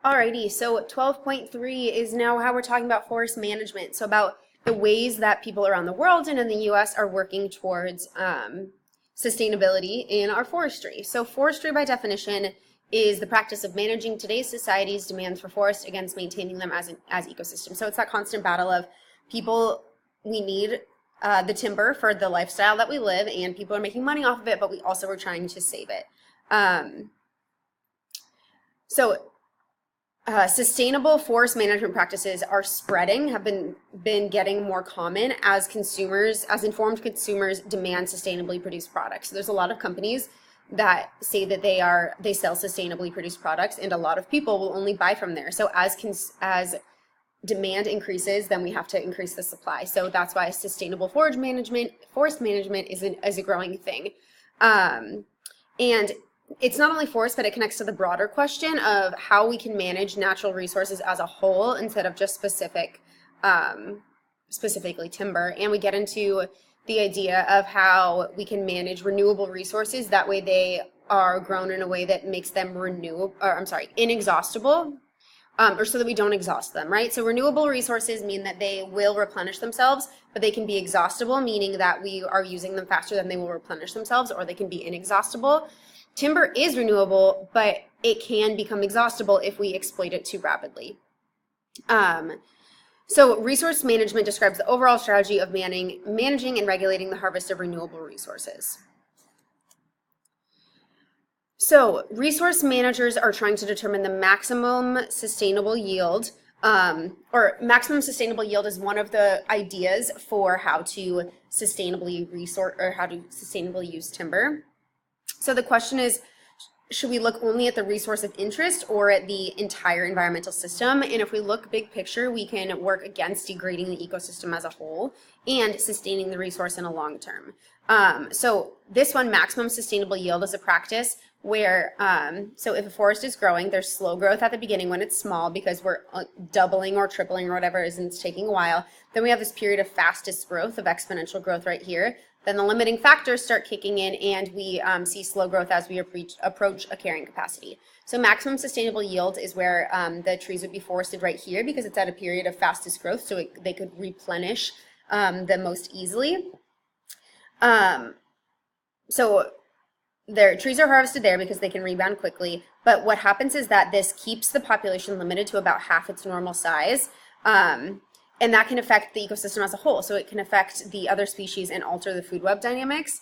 Alrighty, so 12.3 is now how we're talking about forest management. So about the ways that people around the world and in the US are working towards sustainability in our forestry. So forestry by definition is the practice of managing today's society's demands for forests against maintaining them as ecosystems. So it's that constant battle of people, we need the timber for the lifestyle that we live, and people are making money off of it, but we also are trying to save it. So sustainable forest management practices are spreading, have been getting more common as consumers, as informed consumers demand sustainably produced products. So there's a lot of companies that say that they sell sustainably produced products, and a lot of people will only buy from there. So as demand increases, then we have to increase the supply. So that's why sustainable forest management is a growing thing. And it's not only forest, but it connects to the broader question of how we can manage natural resources as a whole instead of just specifically timber. And we get into the idea of how we can manage renewable resources. That way they are grown in a way that makes them inexhaustible, or so that we don't exhaust them, right? So renewable resources mean that they will replenish themselves, but they can be exhaustible, meaning that we are using them faster than they will replenish themselves, or they can be inexhaustible. Timber is renewable, but it can become exhaustible if we exploit it too rapidly. So resource management describes the overall strategy of managing and regulating the harvest of renewable resources. So resource managers are trying to determine the maximum sustainable yield, or maximum sustainable yield is one of the ideas for how to sustainably use timber. So the question is, should we look only at the resource of interest or at the entire environmental system? And if we look big picture, we can work against degrading the ecosystem as a whole and sustaining the resource in a long term. So this one, maximum sustainable yield, is a practice where, so if a forest is growing, there's slow growth at the beginning when it's small because we're doubling or tripling or whatever it is, and it's taking a while. Then we have this period of fastest growth, of exponential growth right here. Then the limiting factors start kicking in, and we see slow growth as we approach a carrying capacity. So maximum sustainable yield is where the trees would be forested right here because it's at a period of fastest growth, so they could replenish the most easily. So their trees are harvested there because they can rebound quickly, but what happens is that this keeps the population limited to about half its normal size. And that can affect the ecosystem as a whole. So it can affect the other species and alter the food web dynamics.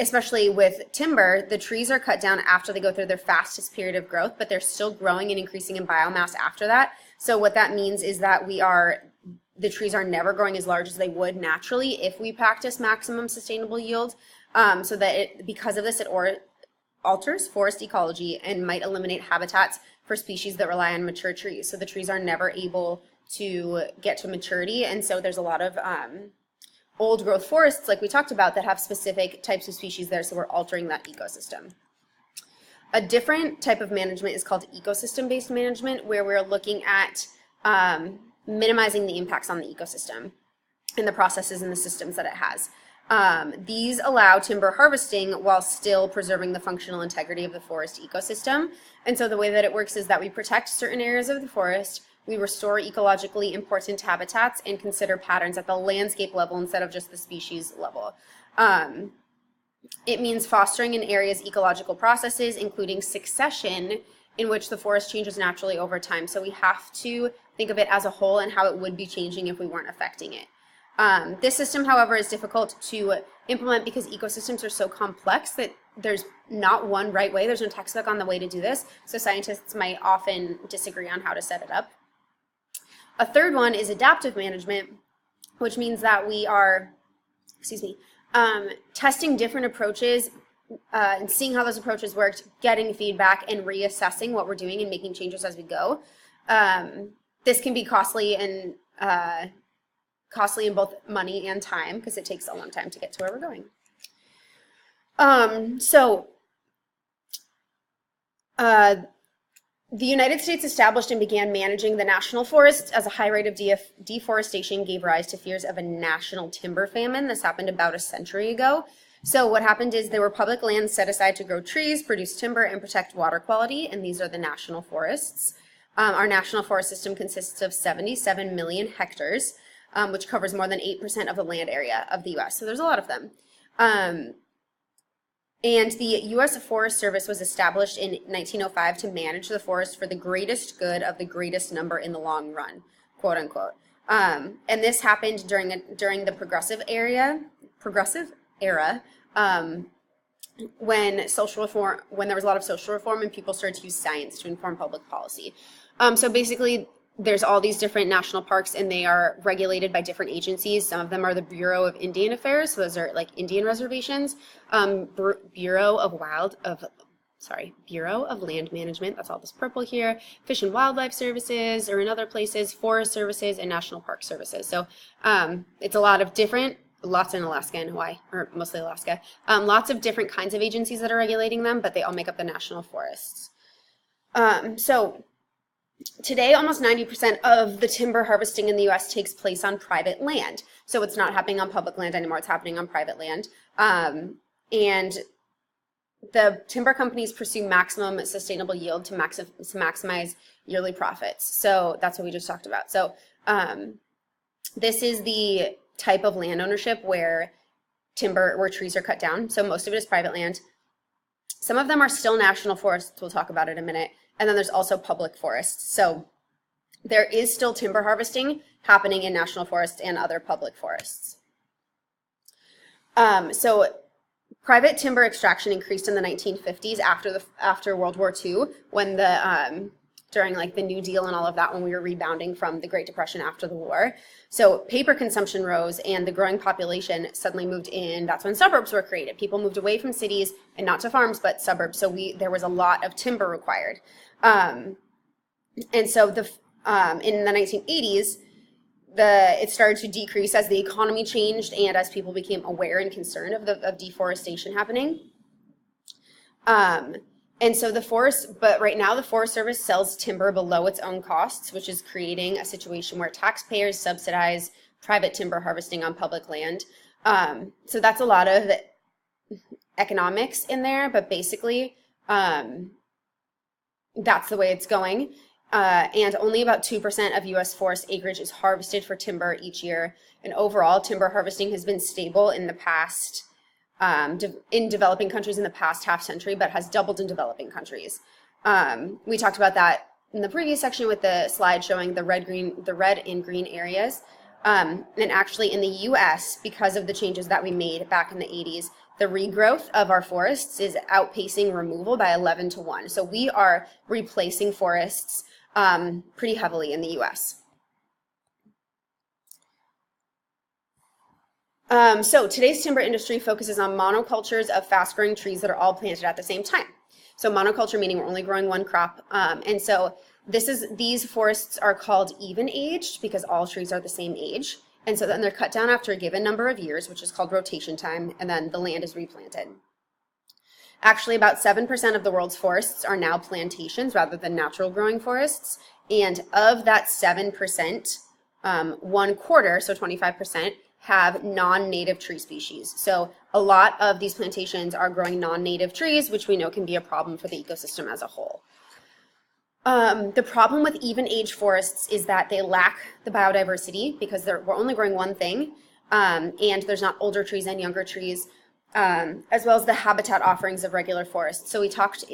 Especially with timber, the trees are cut down after they go through their fastest period of growth, but they're still growing and increasing in biomass after that. So what that means is that the trees are never growing as large as they would naturally if we practice maximum sustainable yield. So that because of this, it alters forest ecology and might eliminate habitats for species that rely on mature trees. So the trees are never able to get to maturity, and so there's a lot of old growth forests, like we talked about, that have specific types of species there, so we're altering that ecosystem. A different type of management is called ecosystem-based management, where we're looking at minimizing the impacts on the ecosystem and the processes and the systems that it has. These allow timber harvesting while still preserving the functional integrity of the forest ecosystem. And so the way that it works is that we protect certain areas of the forest, we restore ecologically important habitats, and consider patterns at the landscape level instead of just the species level. It means fostering an area's ecological processes, including succession, in which the forest changes naturally over time. So we have to think of it as a whole and how it would be changing if we weren't affecting it. This system, however, is difficult to implement because ecosystems are so complex that there's not one right way. There's no textbook on the way to do this. So scientists might often disagree on how to set it up. A third one is adaptive management, which means that we are, testing different approaches and seeing how those approaches worked, getting feedback, and reassessing what we're doing and making changes as we go. This can be costly in both money and time because it takes a long time to get to where we're going. The United States established and began managing the national forests as a high rate of deforestation gave rise to fears of a national timber famine. This happened about a century ago. So what happened is there were public lands set aside to grow trees, produce timber, and protect water quality, and these are the national forests. Our national forest system consists of 77 million hectares, which covers more than 8% of the land area of the U.S., so there's a lot of them. And the U.S. Forest Service was established in 1905 to manage the forest for the greatest good of the greatest number in the long run, quote unquote. And this happened during the progressive era, when there was a lot of social reform and people started to use science to inform public policy. So basically, there's all these different national parks, and they are regulated by different agencies. Some of them are the Bureau of Indian Affairs, so those are like Indian reservations. Bureau of Land Management, that's all this purple here. Fish and Wildlife Services, or in other places, Forest Services and National Park Services. So it's a lot of different, lots in Alaska and Hawaii, or mostly Alaska. Lots of different kinds of agencies that are regulating them, but they all make up the national forests. So today, almost 90% of the timber harvesting in the U.S. takes place on private land. So it's not happening on public land anymore, it's happening on private land. And the timber companies pursue maximum sustainable yield to maximize yearly profits. So that's what we just talked about. So this is the type of land ownership where trees are cut down. So most of it is private land. Some of them are still national forests, we'll talk about it in a minute. And then there's also public forests. So there is still timber harvesting happening in national forests and other public forests. So private timber extraction increased in the 1950s after World War II, when during like the New Deal and all of that, when we were rebounding from the Great Depression after the war. So paper consumption rose and the growing population suddenly moved in. That's when suburbs were created. People moved away from cities and not to farms, but suburbs. So there was a lot of timber required. And so in the 1980s, it started to decrease as the economy changed and as people became aware and concerned of deforestation happening. And so but right now the Forest Service sells timber below its own costs, which is creating a situation where taxpayers subsidize private timber harvesting on public land. So that's a lot of economics in there, but basically that's the way it's going. And only about 2% of U.S. forest acreage is harvested for timber each year. And overall, timber harvesting has been stable in the past, in developing countries in the past half century, but has doubled in developing countries. We talked about that in the previous section with the slide showing the red and green areas. And actually in the U.S., because of the changes that we made back in the 80s, the regrowth of our forests is outpacing removal by 11-1. So we are replacing forests pretty heavily in the U.S. So today's timber industry focuses on monocultures of fast-growing trees that are all planted at the same time. So monoculture meaning we're only growing one crop. And so these forests are called even-aged because all trees are the same age. And so then they're cut down after a given number of years, which is called rotation time, and then the land is replanted. Actually, about 7% of the world's forests are now plantations rather than natural growing forests. And of that 7%, 1/4, so 25%, have non-native tree species. So a lot of these plantations are growing non-native trees, which we know can be a problem for the ecosystem as a whole. The problem with even-age forests is that they lack the biodiversity because we're only growing one thing, and there's not older trees and younger trees, as well as the habitat offerings of regular forests. So we talked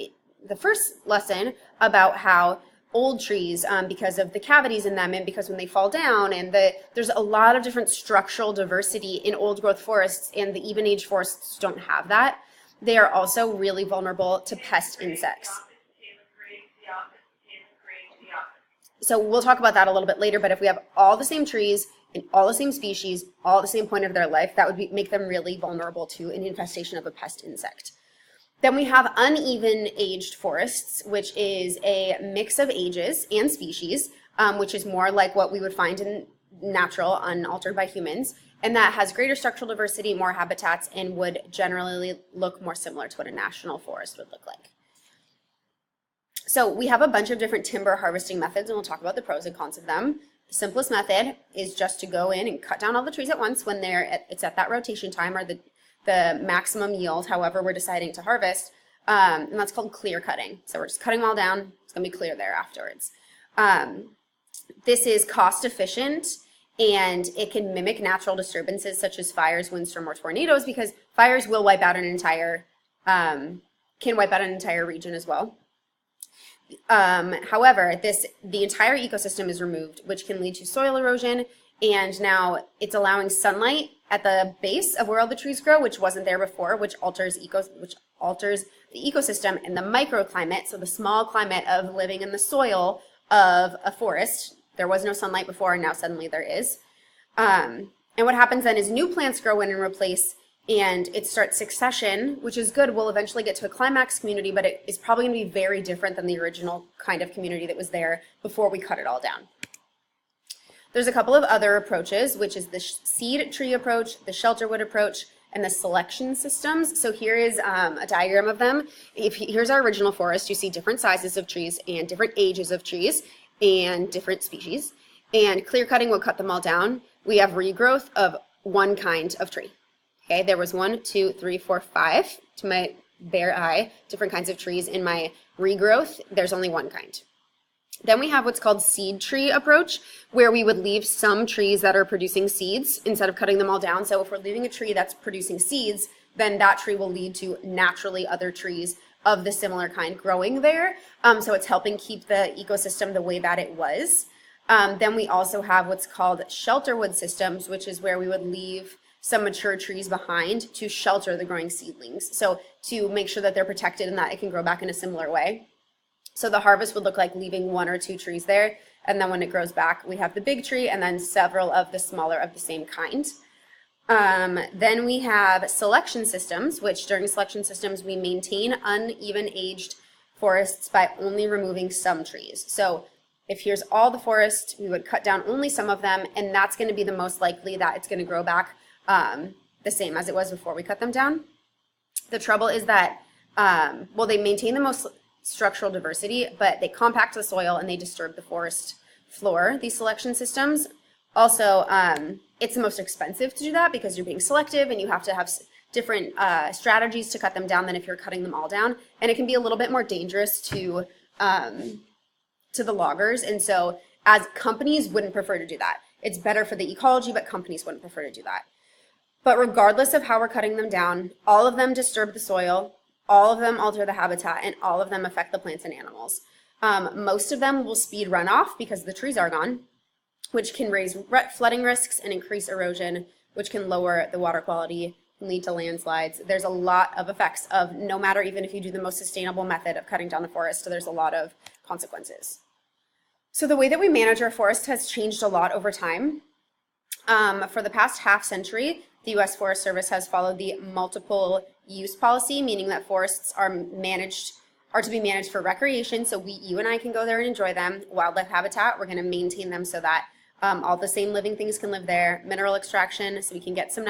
the first lesson about how old trees, because of the cavities in them and because when they fall down, and there's a lot of different structural diversity in old growth forests, and the even-age forests don't have that. They are also really vulnerable to pest insects. So we'll talk about that a little bit later, but if we have all the same trees and all the same species, all at the same point of their life, that would make them really vulnerable to an infestation of a pest insect. Then we have uneven aged forests, which is a mix of ages and species, which is more like what we would find in natural, unaltered by humans, and that has greater structural diversity, more habitats, and would generally look more similar to what a national forest would look like. So we have a bunch of different timber harvesting methods, and we'll talk about the pros and cons of them. The simplest method is just to go in and cut down all the trees at once when it's at that rotation time, or the the maximum yield, however we're deciding to harvest, and that's called clear cutting. So we're just cutting them all down. It's going to be clear there afterwards. This is cost efficient, and it can mimic natural disturbances such as fires, windstorm, or tornadoes, because fires will wipe out an entire, can wipe out an entire region as well. However, the entire ecosystem is removed, which can lead to soil erosion, and now it's allowing sunlight at the base of where all the trees grow, which wasn't there before, which alters the ecosystem and the microclimate, so the small climate of living in the soil of a forest. There was no sunlight before, and now suddenly there is. And what happens then is new plants grow in and replace, and it starts succession, which is good. We'll eventually get to a climax community, but it is probably going to be very different than the original kind of community that was there before we cut it all down. There's a couple of other approaches, which is the seed tree approach, the shelterwood approach, and the selection systems. So here is a diagram of them. Here's our original forest. You see different sizes of trees and different ages of trees and different species. And clear cutting will cut them all down. We have regrowth of one kind of tree. Okay, there was 1, 2, 3, 4, 5 to my bare eye, different kinds of trees. In my regrowth, there's only one kind. Then we have what's called seed tree approach, where we would leave some trees that are producing seeds instead of cutting them all down. So if we're leaving a tree that's producing seeds, then that tree will lead to naturally other trees of the similar kind growing there. So it's helping keep the ecosystem the way that it was. Then we also have what's called shelterwood systems, which is where we would leave some mature trees behind to shelter the growing seedlings. So to make sure that they're protected and that it can grow back in a similar way. So the harvest would look like leaving 1 or 2 trees there, and then when it grows back, we have the big tree and then several of the smaller of the same kind. Then we have selection systems, which during selection systems, we maintain uneven aged forests by only removing some trees. So if here's all the forest, we would cut down only some of them, and that's going to be the most likely that it's going to grow back the same as it was before we cut them down. The trouble is that, well, they maintain the most structural diversity, but they compact the soil and they disturb the forest floor, these selection systems. Also, it's the most expensive to do that because you're being selective and you have to have different strategies to cut them down than if you're cutting them all down. And it can be a little bit more dangerous to the loggers. And so as companies wouldn't prefer to do that. It's better for the ecology, but companies wouldn't prefer to do that. But regardless of how we're cutting them down, all of them disturb the soil, all of them alter the habitat, and all of them affect the plants and animals. Most of them will speed runoff because the trees are gone, which can raise flooding risks and increase erosion, which can lower the water quality and lead to landslides. There's a lot of effects of, no matter even if you do the most sustainable method of cutting down the forest, there's a lot of consequences. So the way that we manage our forest has changed a lot over time. For the past half century, the U.S. Forest Service has followed the multiple use policy, meaning that forests are to be managed for recreation, so you and I can go there and enjoy them. Wildlife habitat, we're going to maintain them so that all the same living things can live there. Mineral extraction, so we can get some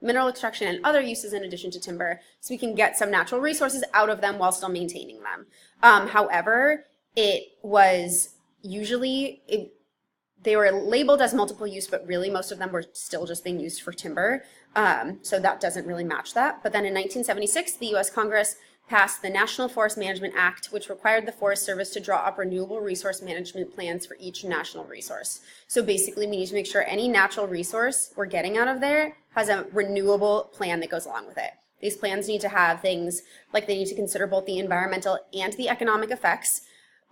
mineral extraction and other uses in addition to timber, so we can get some natural resources out of them while still maintaining them. However, it was usually, they were labeled as multiple use, but really most of them were still just being used for timber. So that doesn't really match that. But then in 1976, the U.S. Congress passed the National Forest Management Act, which required the Forest Service to draw up renewable resource management plans for each national resource. So basically, we need to make sure any natural resource we're getting out of there has a renewable plan that goes along with it. These plans need to have things like they need to consider both the environmental and the economic effects.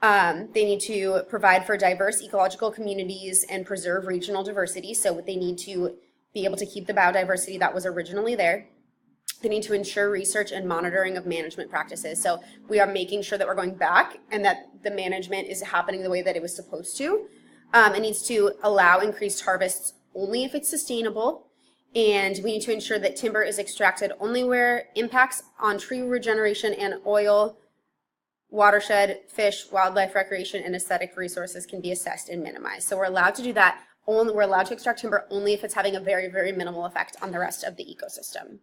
They need to provide for diverse ecological communities and preserve regional diversity. So they need to be able to keep the biodiversity that was originally there. They need to ensure research and monitoring of management practices. So we are making sure that we're going back and that the management is happening the way that it was supposed to. It needs to allow increased harvests only if it's sustainable. And we need to ensure that timber is extracted only where impacts on tree regeneration and oil, watershed, fish, wildlife recreation, and aesthetic resources can be assessed and minimized. So we're allowed to do that. We're allowed to extract timber only if it's having a very, very minimal effect on the rest of the ecosystem.